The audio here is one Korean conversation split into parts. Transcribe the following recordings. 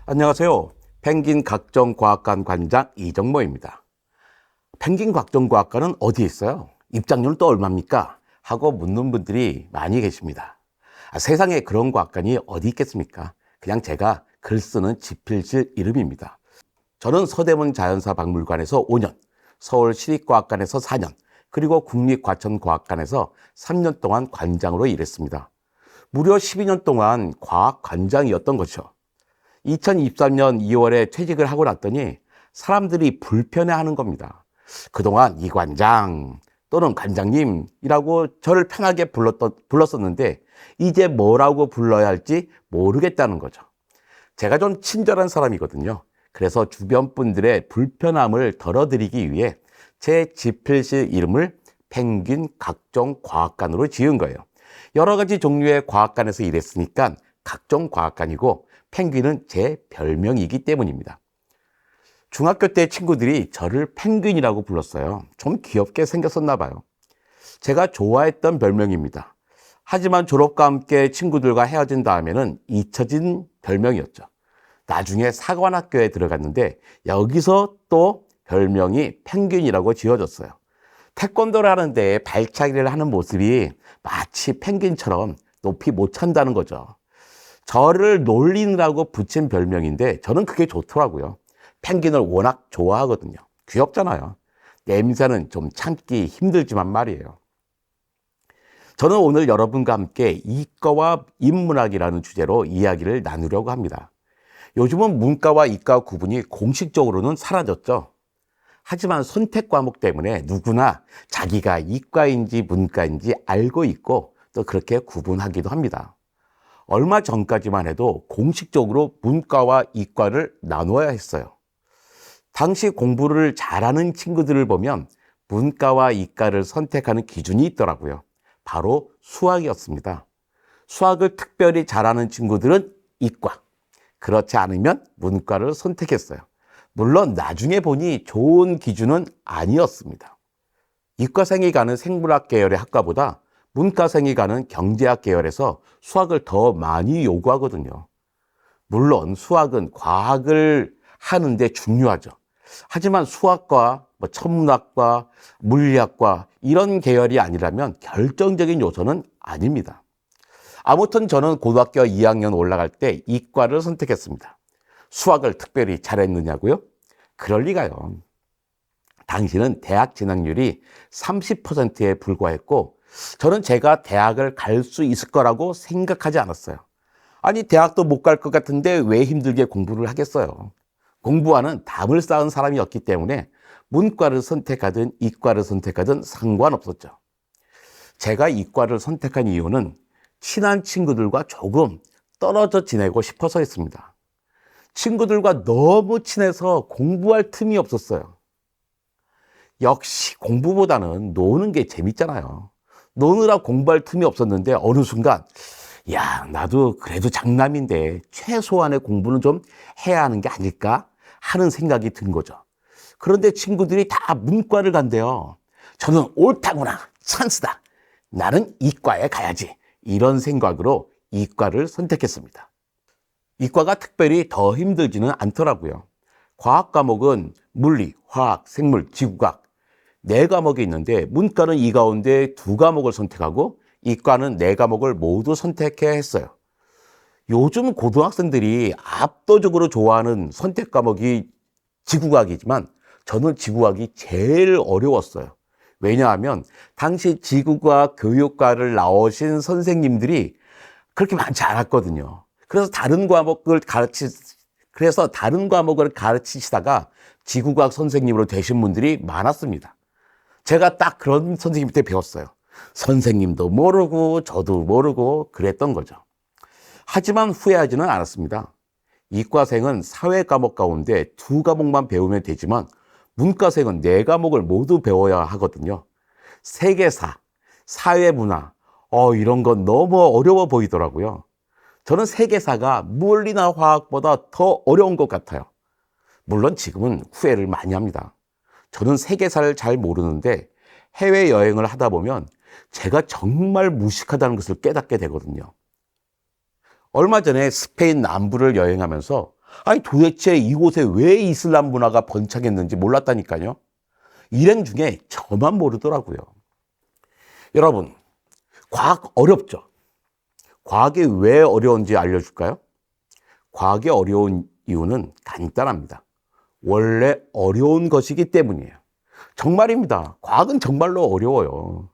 안녕하세요. 펭귄 각종과학관 관장 이정모입니다. 펭귄 각종과학관은 어디에 있어요? 입장료는 또 얼마입니까? 하고 묻는 분들이 많이 계십니다. 세상에 그런 과학관이 어디 있겠습니까? 그냥 제가 글 쓰는 지필실 이름입니다. 저는 서대문 자연사박물관에서 5년, 서울시립과학관에서 4년, 그리고 국립과천과학관에서 3년 동안 관장으로 일했습니다. 무려 12년 동안 과학관장이었던 것이죠. 2023년 2월에 퇴직을 하고 났더니 사람들이 불편해하는 겁니다. 그동안 이 관장 또는 관장님이라고 저를 편하게 불렀었는데 이제 뭐라고 불러야 할지 모르겠다는 거죠. 제가 좀 친절한 사람이거든요. 그래서 주변 분들의 불편함을 덜어드리기 위해 제 지필실 이름을 펭귄 각종 과학관으로 지은 거예요. 여러 가지 종류의 과학관에서 일했으니까 각종 과학관이고 펭귄은 제 별명이기 때문입니다. 중학교 때 친구들이 저를 펭귄이라고 불렀어요. 좀 귀엽게 생겼었나 봐요. 제가 좋아했던 별명입니다. 하지만 졸업과 함께 친구들과 헤어진 다음에는 잊혀진 별명이었죠. 나중에 사관학교에 들어갔는데 여기서 또 별명이 펭귄이라고 지어졌어요. 태권도를 하는데 발차기를 하는 모습이 마치 펭귄처럼 높이 못 찬다는 거죠. 저를 놀리느라고 붙인 별명인데 저는 그게 좋더라고요. 펭귄을 워낙 좋아하거든요. 귀엽잖아요. 냄새는 좀 참기 힘들지만 말이에요. 저는 오늘 여러분과 함께 이과와 인문학이라는 주제로 이야기를 나누려고 합니다. 요즘은 문과와 이과 구분이 공식적으로는 사라졌죠. 하지만 선택 과목 때문에 누구나 자기가 이과인지 문과인지 알고 있고 또 그렇게 구분하기도 합니다. 얼마 전까지만 해도 공식적으로 문과와 이과를 나누어야 했어요. 당시 공부를 잘하는 친구들을 보면 문과와 이과를 선택하는 기준이 있더라고요. 바로 수학이었습니다. 수학을 특별히 잘하는 친구들은 이과, 그렇지 않으면 문과를 선택했어요. 물론 나중에 보니 좋은 기준은 아니었습니다. 이과생이 가는 생물학 계열의 학과보다 문과생이 가는 경제학 계열에서 수학을 더 많이 요구하거든요. 물론 수학은 과학을 하는데 중요하죠. 하지만 수학과 천문학과 물리학과 이런 계열이 아니라면 결정적인 요소는 아닙니다. 아무튼 저는 고등학교 2학년 올라갈 때 이과를 선택했습니다. 수학을 특별히 잘했느냐고요? 그럴 리가요. 당시는 대학 진학률이 30%에 불과했고 저는 제가 대학을 갈 수 있을 거라고 생각하지 않았어요. 아니, 대학도 못 갈 것 같은데 왜 힘들게 공부를 하겠어요? 공부하는 담을 쌓은 사람이었기 때문에 문과를 선택하든 이과를 선택하든 상관없었죠. 제가 이과를 선택한 이유는 친한 친구들과 조금 떨어져 지내고 싶어서였습니다. 친구들과 너무 친해서 공부할 틈이 없었어요. 역시 공부보다는 노는 게 재밌잖아요. 노느라 공부할 틈이 없었는데 어느 순간 야, 나도 그래도 장남인데 최소한의 공부는 좀 해야 하는 게 아닐까 하는 생각이 든 거죠. 그런데 친구들이 다 문과를 간대요. 저는 옳다구나, 찬스다, 나는 이과에 가야지, 이런 생각으로 이과를 선택했습니다. 이과가 특별히 더 힘들지는 않더라고요. 과학 과목은 물리, 화학, 생물, 지구과학 4과목이 있는데 문과는 이 가운데 2과목을 선택하고 이과는 4과목을 모두 선택해야 했어요. 요즘 고등학생들이 압도적으로 좋아하는 선택 과목이 지구과학이지만 저는 지구과학이 제일 어려웠어요. 왜냐하면 당시 지구과학 교육과를 나오신 선생님들이 그렇게 많지 않았거든요. 그래서 다른 과목을 가르치시다가 지구과학 선생님으로 되신 분들이 많았습니다. 제가 딱 그런 선생님한테 배웠어요. 선생님도 모르고 저도 모르고 그랬던 거죠. 하지만 후회하지는 않았습니다. 이과생은 사회 과목 가운데 2과목만 배우면 되지만 문과생은 4과목을 모두 배워야 하거든요. 세계사, 사회문화, 이런 건 너무 어려워 보이더라고요. 저는 세계사가 물리나 화학보다 더 어려운 것 같아요. 물론 지금은 후회를 많이 합니다. 저는 세계사를 잘 모르는데 해외여행을 하다 보면 제가 정말 무식하다는 것을 깨닫게 되거든요. 얼마 전에 스페인 남부를 여행하면서 아니 도대체 이곳에 왜 이슬람 문화가 번창했는지 몰랐다니까요. 일행 중에 저만 모르더라고요. 여러분, 과학 어렵죠? 과학이 왜 어려운지 알려줄까요? 과학이 어려운 이유는 간단합니다. 원래 어려운 것이기 때문이에요. 정말입니다. 과학은 정말로 어려워요.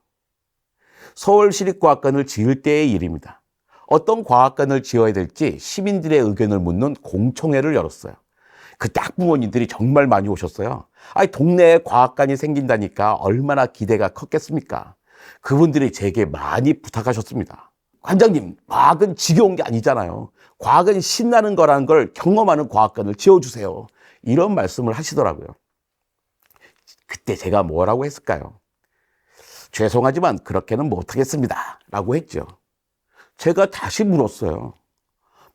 서울시립과학관을 지을 때의 일입니다. 어떤 과학관을 지어야 될지 시민들의 의견을 묻는 공청회를 열었어요. 그때 학부모님들이 정말 많이 오셨어요. 아니, 동네에 과학관이 생긴다니까 얼마나 기대가 컸겠습니까? 그분들이 제게 많이 부탁하셨습니다. 관장님, 과학은 지겨운 게 아니잖아요. 과학은 신나는 거라는 걸 경험하는 과학관을 지어주세요. 이런 말씀을 하시더라고요. 그때 제가 뭐라고 했을까요? 죄송하지만 그렇게는 못하겠습니다. 라고 했죠. 제가 다시 물었어요.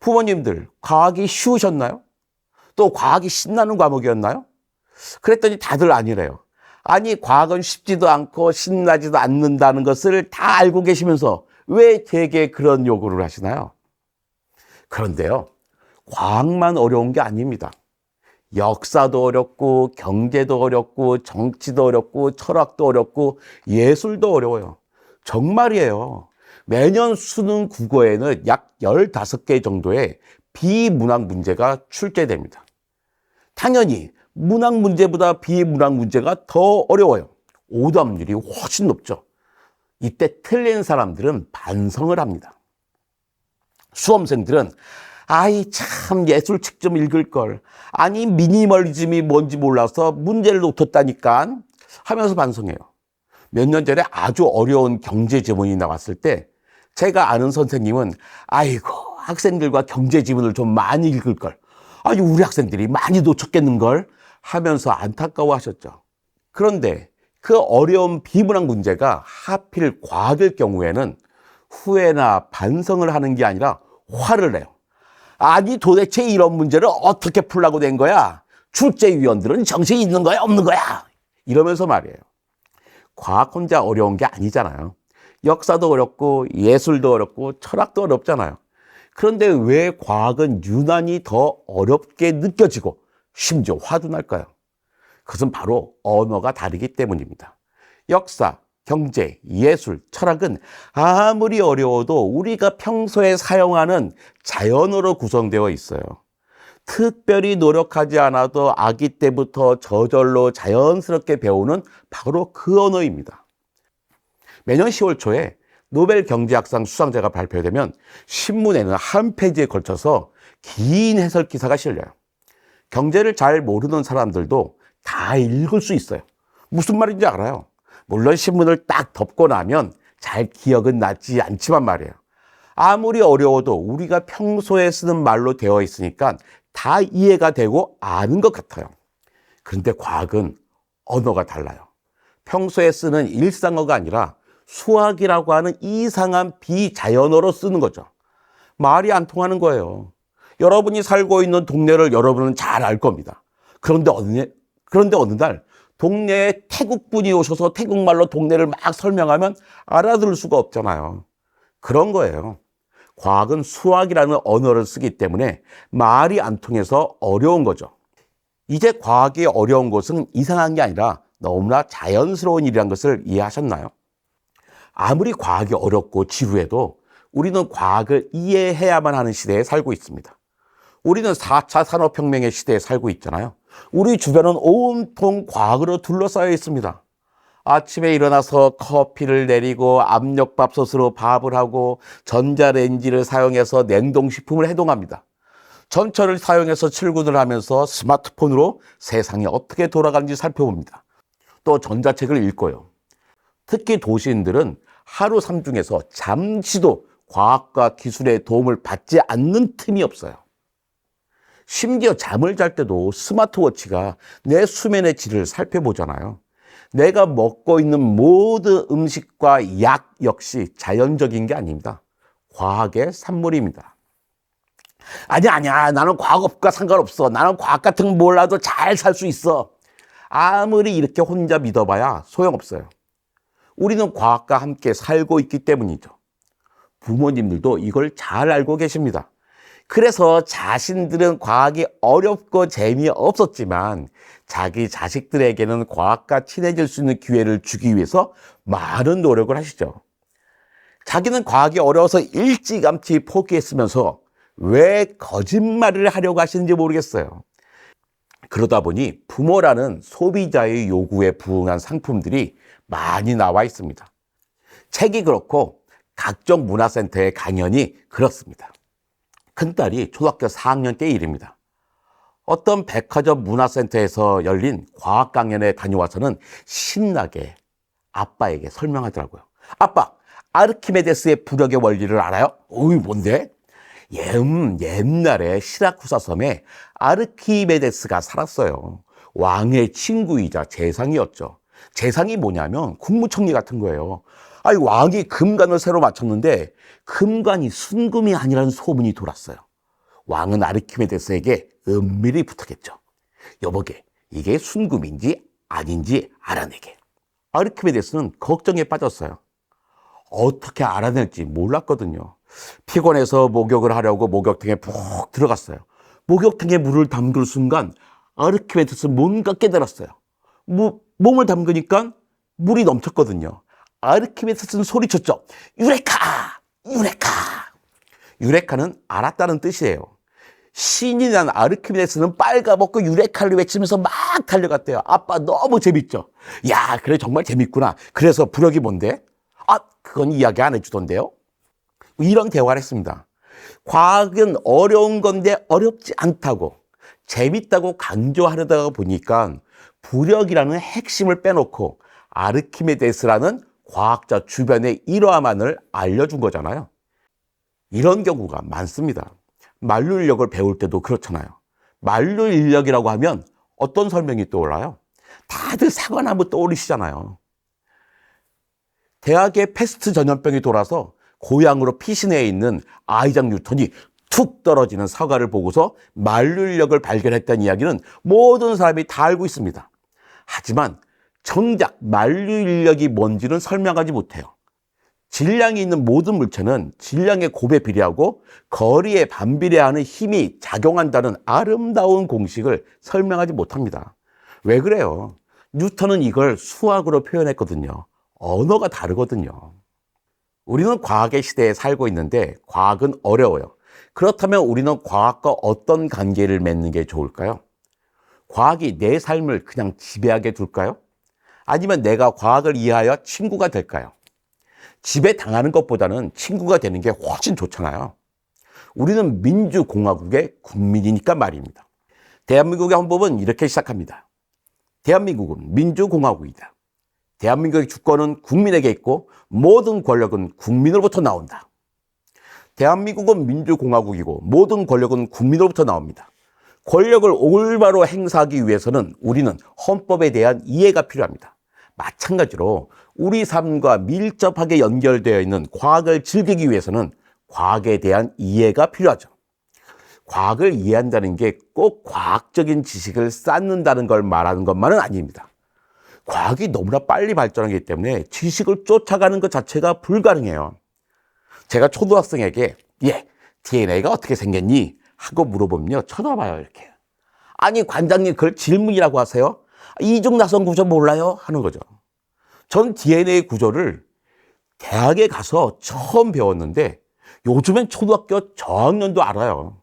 부모님들, 과학이 쉬우셨나요? 또 과학이 신나는 과목이었나요? 그랬더니 다들 아니래요. 아니, 과학은 쉽지도 않고 신나지도 않는다는 것을 다 알고 계시면서 왜 제게 그런 요구를 하시나요? 그런데요, 과학만 어려운 게 아닙니다. 역사도 어렵고 경제도 어렵고 정치도 어렵고 철학도 어렵고 예술도 어려워요. 정말이에요. 매년 수능 국어에는 약 15개 정도의 비문학 문제가 출제됩니다. 당연히 문학 문제보다 비문학 문제가 더 어려워요. 오답률이 훨씬 높죠. 이때 틀린 사람들은 반성을 합니다. 수험생들은 아이 참 예술책 좀 읽을 걸. 아니 미니멀리즘이 뭔지 몰라서 문제를 놓쳤다니까 하면서 반성해요. 몇 년 전에 아주 어려운 경제 지문이 나왔을 때 제가 아는 선생님은 아이고 학생들과 경제 지문을 좀 많이 읽을 걸. 아니 우리 학생들이 많이 놓쳤겠는걸 하면서 안타까워하셨죠. 그런데 그 어려운 비문학 문제가 하필 과학일 경우에는 후회나 반성을 하는 게 아니라 화를 내요. 아니 도대체 이런 문제를 어떻게 풀라고 된 거야? 출제위원들은 정신이 있는 거야 없는 거야? 이러면서 말이에요. 과학 혼자 어려운 게 아니잖아요. 역사도 어렵고 예술도 어렵고 철학도 어렵잖아요. 그런데 왜 과학은 유난히 더 어렵게 느껴지고 심지어 화도 날까요? 그것은 바로 언어가 다르기 때문입니다. 역사, 경제, 예술, 철학은 아무리 어려워도 우리가 평소에 사용하는 자연어로 구성되어 있어요. 특별히 노력하지 않아도 아기 때부터 저절로 자연스럽게 배우는 바로 그 언어입니다. 매년 10월 초에 노벨 경제학상 수상자가 발표되면 신문에는 한 페이지에 걸쳐서 긴 해설 기사가 실려요. 경제를 잘 모르는 사람들도 다 읽을 수 있어요. 무슨 말인지 알아요. 물론 신문을 딱 덮고 나면 잘 기억은 나지 않지만 말이에요. 아무리 어려워도 우리가 평소에 쓰는 말로 되어 있으니까 다 이해가 되고 아는 것 같아요. 그런데 과학은 언어가 달라요. 평소에 쓰는 일상어가 아니라 수학이라고 하는 이상한 비자연어로 쓰는 거죠. 말이 안 통하는 거예요. 여러분이 살고 있는 동네를 여러분은 잘 알 겁니다. 그런데 어느 날 동네에 태국분이 오셔서 태국말로 동네를 막 설명하면 알아들을 수가 없잖아요. 그런 거예요. 과학은 수학이라는 언어를 쓰기 때문에 말이 안 통해서 어려운 거죠. 이제 과학이 어려운 것은 이상한 게 아니라 너무나 자연스러운 일이라는 것을 이해하셨나요? 아무리 과학이 어렵고 지루해도 우리는 과학을 이해해야만 하는 시대에 살고 있습니다. 우리는 4차 산업혁명의 시대에 살고 있잖아요. 우리 주변은 온통 과학으로 둘러싸여 있습니다. 아침에 일어나서 커피를 내리고 압력밥솥으로 밥을 하고 전자레인지를 사용해서 냉동식품을 해동합니다. 전철을 사용해서 출근을 하면서 스마트폰으로 세상이 어떻게 돌아가는지 살펴봅니다. 또 전자책을 읽고요. 특히 도시인들은 하루 삼중에서 잠시도 과학과 기술의 도움을 받지 않는 틈이 없어요. 심지어 잠을 잘 때도 스마트워치가 내 수면의 질을 살펴보잖아요. 내가 먹고 있는 모든 음식과 약 역시 자연적인 게 아닙니다. 과학의 산물입니다. 아니야. 나는 과학과 상관없어. 나는 과학 같은 거 몰라도 잘 살 수 있어. 아무리 이렇게 혼자 믿어봐야 소용없어요. 우리는 과학과 함께 살고 있기 때문이죠. 부모님들도 이걸 잘 알고 계십니다. 그래서 자신들은 과학이 어렵고 재미없었지만 자기 자식들에게는 과학과 친해질 수 있는 기회를 주기 위해서 많은 노력을 하시죠. 자기는 과학이 어려워서 일찌감치 포기했으면서 왜 거짓말을 하려고 하시는지 모르겠어요. 그러다 보니 부모라는 소비자의 요구에 부응한 상품들이 많이 나와 있습니다. 책이 그렇고 각종 문화센터의 강연이 그렇습니다. 큰딸이 초등학교 4학년 때 일입니다. 어떤 백화점 문화센터에서 열린 과학 강연에 다녀와서는 신나게 아빠에게 설명하더라고요. 아빠, 아르키메데스의 부력의 원리를 알아요? 어이, 뭔데? 옛날에 시라쿠사 섬에 아르키메데스가 살았어요. 왕의 친구이자 재상이었죠. 재상이 뭐냐면 국무총리 같은 거예요. 아니, 왕이 금관을 새로 맞췄는데 금관이 순금이 아니라는 소문이 돌았어요. 왕은 아르키메데스에게 은밀히 부탁했죠. 여보게, 이게 순금인지 아닌지 알아내게. 아르키메데스는 걱정에 빠졌어요. 어떻게 알아낼지 몰랐거든요. 피곤해서 목욕을 하려고 목욕탕에 푹 들어갔어요. 목욕탕에 물을 담글 순간 아르키메데스는 뭔가 깨달았어요. 몸을 담그니까 물이 넘쳤거든요. 아르키메데스는 소리쳤죠. 유레카! 유레카! 유레카는 알았다는 뜻이에요. 신이 난 아르키메데스는 빨가벗고 유레카를 외치면서 막 달려갔대요. 아빠 너무 재밌죠? 야, 그래 정말 재밌구나. 그래서 부력이 뭔데? 아, 그건 이야기 안 해주던데요? 이런 대화를 했습니다. 과학은 어려운 건데 어렵지 않다고, 재밌다고 강조하려다가 보니까 부력이라는 핵심을 빼놓고 아르키메데스라는 과학자 주변의 일화만을 알려준 거잖아요. 이런 경우가 많습니다. 만류인력을 배울 때도 그렇잖아요. 만류인력이라고 하면 어떤 설명이 떠올라요? 다들 사과나무 떠올리시잖아요. 대학에 패스트 전염병이 돌아서 고향으로 피신해 있는 아이작 뉴턴이 툭 떨어지는 사과를 보고서 만류인력을 발견했다는 이야기는 모든 사람이 다 알고 있습니다. 하지만 정작 만류인력이 뭔지는 설명하지 못해요. 질량이 있는 모든 물체는 질량의 곱에 비례하고 거리에 반비례하는 힘이 작용한다는 아름다운 공식을 설명하지 못합니다. 왜 그래요? 뉴턴은 이걸 수학으로 표현했거든요. 언어가 다르거든요. 우리는 과학의 시대에 살고 있는데 과학은 어려워요. 그렇다면 우리는 과학과 어떤 관계를 맺는 게 좋을까요? 과학이 내 삶을 그냥 지배하게 둘까요? 아니면 내가 과학을 이해하여 친구가 될까요? 지배당하는 것보다는 친구가 되는 게 훨씬 좋잖아요. 우리는 민주공화국의 국민이니까 말입니다. 대한민국의 헌법은 이렇게 시작합니다. 대한민국은 민주공화국이다. 대한민국의 주권은 국민에게 있고 모든 권력은 국민으로부터 나온다. 대한민국은 민주공화국이고 모든 권력은 국민으로부터 나옵니다. 권력을 올바로 행사하기 위해서는 우리는 헌법에 대한 이해가 필요합니다. 마찬가지로 우리 삶과 밀접하게 연결되어 있는 과학을 즐기기 위해서는 과학에 대한 이해가 필요하죠. 과학을 이해한다는 게 꼭 과학적인 지식을 쌓는다는 걸 말하는 것만은 아닙니다. 과학이 너무나 빨리 발전하기 때문에 지식을 쫓아가는 것 자체가 불가능해요. 제가 초등학생에게 DNA가 어떻게 생겼니? 하고 물어보면요, 쳐다봐요, 이렇게. 아니, 관장님, 그걸 질문이라고 하세요? 이중나선 구조 몰라요? 하는 거죠. 전 DNA 구조를 대학에 가서 처음 배웠는데 요즘엔 초등학교 저학년도 알아요.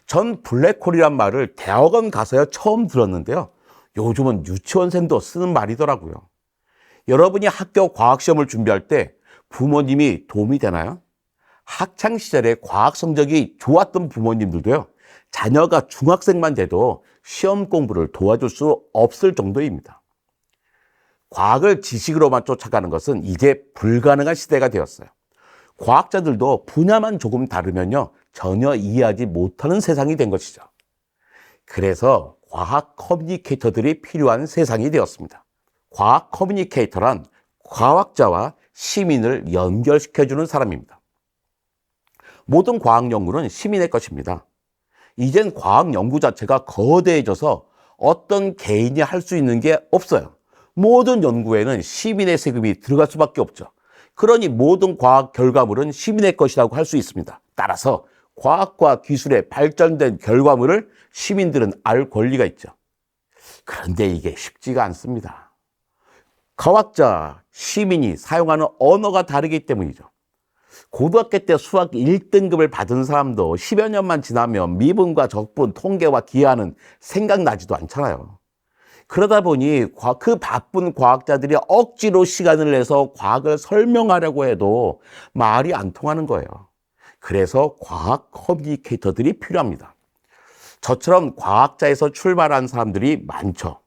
전 블랙홀이란 말을 대학원 가서야 처음 들었는데요. 요즘은 유치원생도 쓰는 말이더라고요. 여러분이 학교 과학시험을 준비할 때 부모님이 도움이 되나요? 학창시절에 과학 성적이 좋았던 부모님들도요, 자녀가 중학생만 돼도 시험 공부를 도와줄 수 없을 정도입니다. 과학을 지식으로만 쫓아가는 것은 이제 불가능한 시대가 되었어요. 과학자들도 분야만 조금 다르면요, 전혀 이해하지 못하는 세상이 된 것이죠. 그래서 과학 커뮤니케이터들이 필요한 세상이 되었습니다. 과학 커뮤니케이터란 과학자와 시민을 연결시켜주는 사람입니다. 모든 과학 연구는 시민의 것입니다. 이젠 과학 연구 자체가 거대해져서 어떤 개인이 할 수 있는 게 없어요. 모든 연구에는 시민의 세금이 들어갈 수밖에 없죠. 그러니 모든 과학 결과물은 시민의 것이라고 할 수 있습니다. 따라서 과학과 기술의 발전된 결과물을 시민들은 알 권리가 있죠. 그런데 이게 쉽지가 않습니다. 과학자, 시민이 사용하는 언어가 다르기 때문이죠. 고등학교 때 수학 1등급을 받은 사람도 10여 년만 지나면 미분과 적분, 통계와 기하는 생각나지도 않잖아요. 그러다 보니 그 바쁜 과학자들이 억지로 시간을 내서 과학을 설명하려고 해도 말이 안 통하는 거예요. 그래서 과학 커뮤니케이터들이 필요합니다. 저처럼 과학자에서 출발한 사람들이 많죠.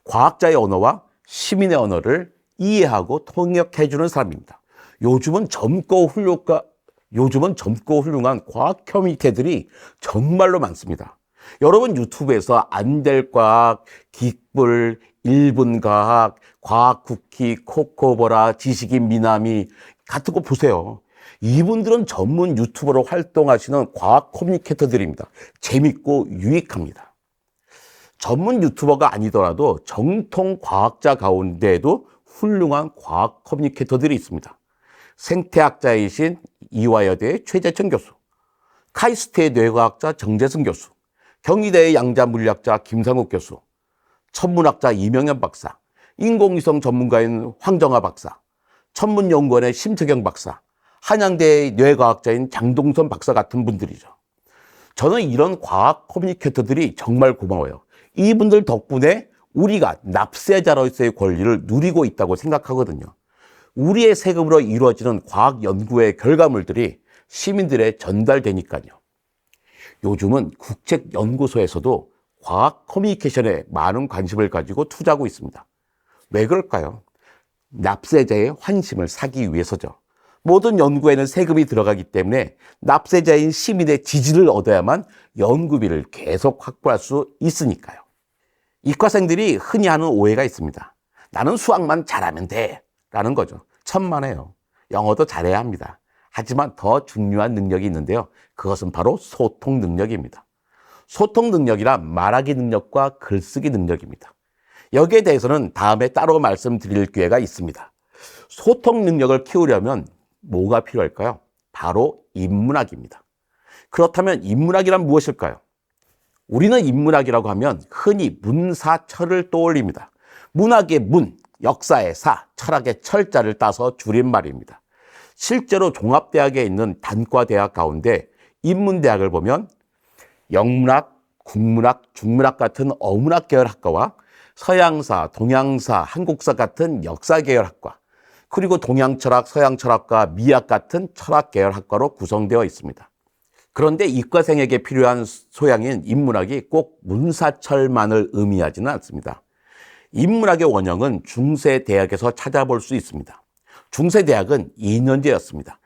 과학자의 언어와 시민의 언어를 이해하고 통역해주는 사람입니다. 요즘은 젊고 훌륭한 과학 커뮤니티들이 정말로 많습니다. 여러분 유튜브에서 안될 과학, 긱불, 1분 과학, 과학 쿠키, 코코보라, 지식인 미나미 같은 거 보세요. 이분들은 전문 유튜버로 활동하시는 과학 커뮤니케이터들입니다. 재밌고 유익합니다. 전문 유튜버가 아니더라도 정통 과학자 가운데에도 훌륭한 과학 커뮤니케이터들이 있습니다. 생태학자이신 이화여대의 최재천 교수, 카이스트의 뇌과학자 정재승 교수, 경희대의 양자물리학자 김상욱 교수, 천문학자 이명현 박사, 인공위성 전문가인 황정아 박사, 천문연구원의 심태경 박사, 한양대의 뇌과학자인 장동선 박사 같은 분들이죠. 저는 이런 과학 커뮤니케이터들이 정말 고마워요. 이분들 덕분에 우리가 납세자로서의 권리를 누리고 있다고 생각하거든요. 우리의 세금으로 이루어지는 과학 연구의 결과물들이 시민들에 전달되니까요. 요즘은 국책연구소에서도 과학 커뮤니케이션에 많은 관심을 가지고 투자하고 있습니다. 왜 그럴까요? 납세자의 환심을 사기 위해서죠. 모든 연구에는 세금이 들어가기 때문에 납세자인 시민의 지지를 얻어야만 연구비를 계속 확보할 수 있으니까요. 이과생들이 흔히 하는 오해가 있습니다. 나는 수학만 잘하면 돼 라는 거죠. 천만에요. 영어도 잘해야 합니다. 하지만 더 중요한 능력이 있는데요. 그것은 바로 소통 능력입니다. 소통 능력이란 말하기 능력과 글쓰기 능력입니다. 여기에 대해서는 다음에 따로 말씀드릴 기회가 있습니다. 소통 능력을 키우려면 뭐가 필요할까요? 바로 인문학입니다. 그렇다면 인문학이란 무엇일까요? 우리는 인문학이라고 하면 흔히 문사철을 떠올립니다. 문학의 문, 역사의 사, 철학의 철자를 따서 줄임말입니다. 실제로 종합대학에 있는 단과대학 가운데 인문대학을 보면 영문학, 국문학, 중문학 같은 어문학 계열 학과와 서양사, 동양사, 한국사 같은 역사 계열 학과, 그리고 동양철학, 서양철학과, 미학 같은 철학 계열 학과로 구성되어 있습니다. 그런데 이과생에게 필요한 소양인 인문학이 꼭 문사철만을 의미하지는 않습니다. 인문학의 원형은 중세대학에서 찾아볼 수 있습니다. 중세대학은 2년제였습니다.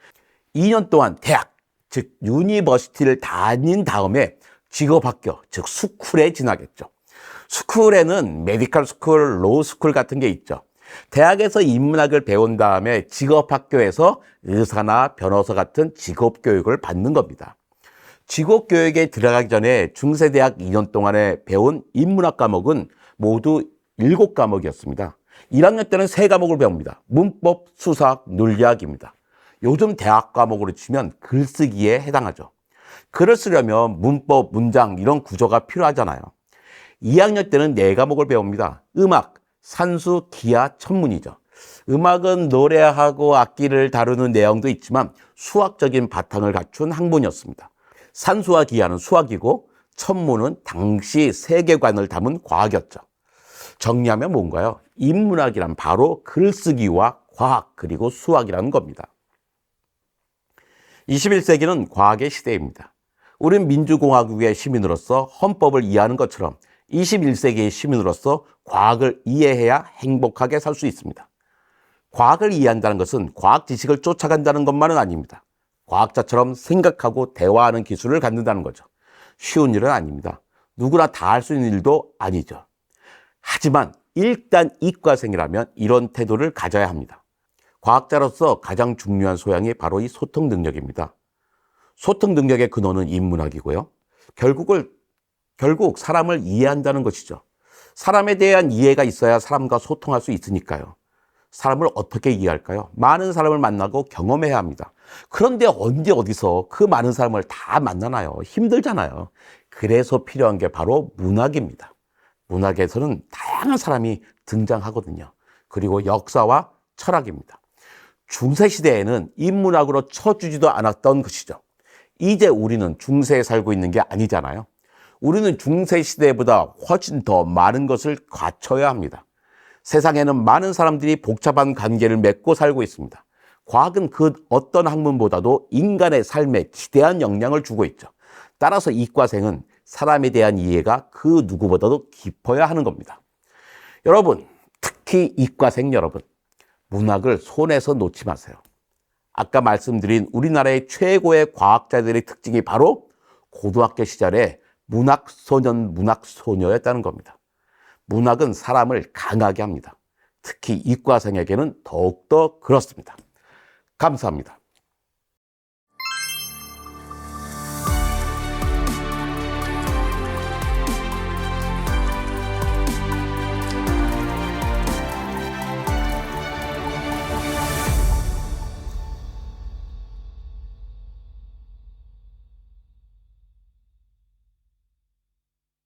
2년 동안 대학, 즉 유니버시티를 다닌 다음에 직업학교, 즉 스쿨에 진학했죠. 스쿨에는 메디컬 스쿨, 로우 스쿨 같은 게 있죠. 대학에서 인문학을 배운 다음에 직업학교에서 의사나 변호사 같은 직업교육을 받는 겁니다. 직업교육에 들어가기 전에 중세대학 2년 동안에 배운 인문학 과목은 모두 7과목이었습니다. 1학년 때는 3과목을 배웁니다. 문법, 수사학, 논리학입니다. 요즘 대학 과목으로 치면 글쓰기에 해당하죠. 글을 쓰려면 문법, 문장 이런 구조가 필요하잖아요. 2학년 때는 4과목을 배웁니다. 음악, 산수, 기하, 천문이죠. 음악은 노래하고 악기를 다루는 내용도 있지만 수학적인 바탕을 갖춘 학문이었습니다. 산수와 기하는 수학이고 천문은 당시 세계관을 담은 과학이었죠. 정리하면 뭔가요? 인문학이란 바로 글쓰기와 과학 그리고 수학이라는 겁니다. 21세기는 과학의 시대입니다. 우린 민주공화국의 시민으로서 헌법을 이해하는 것처럼 21세기의 시민으로서 과학을 이해해야 행복하게 살 수 있습니다. 과학을 이해한다는 것은 과학 지식을 쫓아간다는 것만은 아닙니다. 과학자처럼 생각하고 대화하는 기술을 갖는다는 거죠. 쉬운 일은 아닙니다. 누구나 다 할 수 있는 일도 아니죠. 하지만 일단 이과생이라면 이런 태도를 가져야 합니다. 과학자로서 가장 중요한 소양이 바로 이 소통 능력입니다. 소통 능력의 근원은 인문학이고요. 결국 사람을 이해한다는 것이죠. 사람에 대한 이해가 있어야 사람과 소통할 수 있으니까요. 사람을 어떻게 이해할까요? 많은 사람을 만나고 경험해야 합니다. 그런데 언제 어디서 그 많은 사람을 다 만나나요? 힘들잖아요. 그래서 필요한 게 바로 문학입니다. 문학에서는 다양한 사람이 등장하거든요. 그리고 역사와 철학입니다. 중세시대에는 인문학으로 쳐주지도 않았던 것이죠. 이제 우리는 중세에 살고 있는 게 아니잖아요. 우리는 중세시대보다 훨씬 더 많은 것을 갖춰야 합니다. 세상에는 많은 사람들이 복잡한 관계를 맺고 살고 있습니다. 과학은 그 어떤 학문보다도 인간의 삶에 기대한 영향을 주고 있죠. 따라서 이과생은 사람에 대한 이해가 그 누구보다도 깊어야 하는 겁니다. 여러분, 특히 이과생 여러분, 문학을 손에서 놓지 마세요. 아까 말씀드린 우리나라의 최고의 과학자들의 특징이 바로 고등학교 시절에 문학소년, 문학소녀였다는 겁니다. 문학은 사람을 강하게 합니다. 특히 이과생에게는 더욱더 그렇습니다. 감사합니다.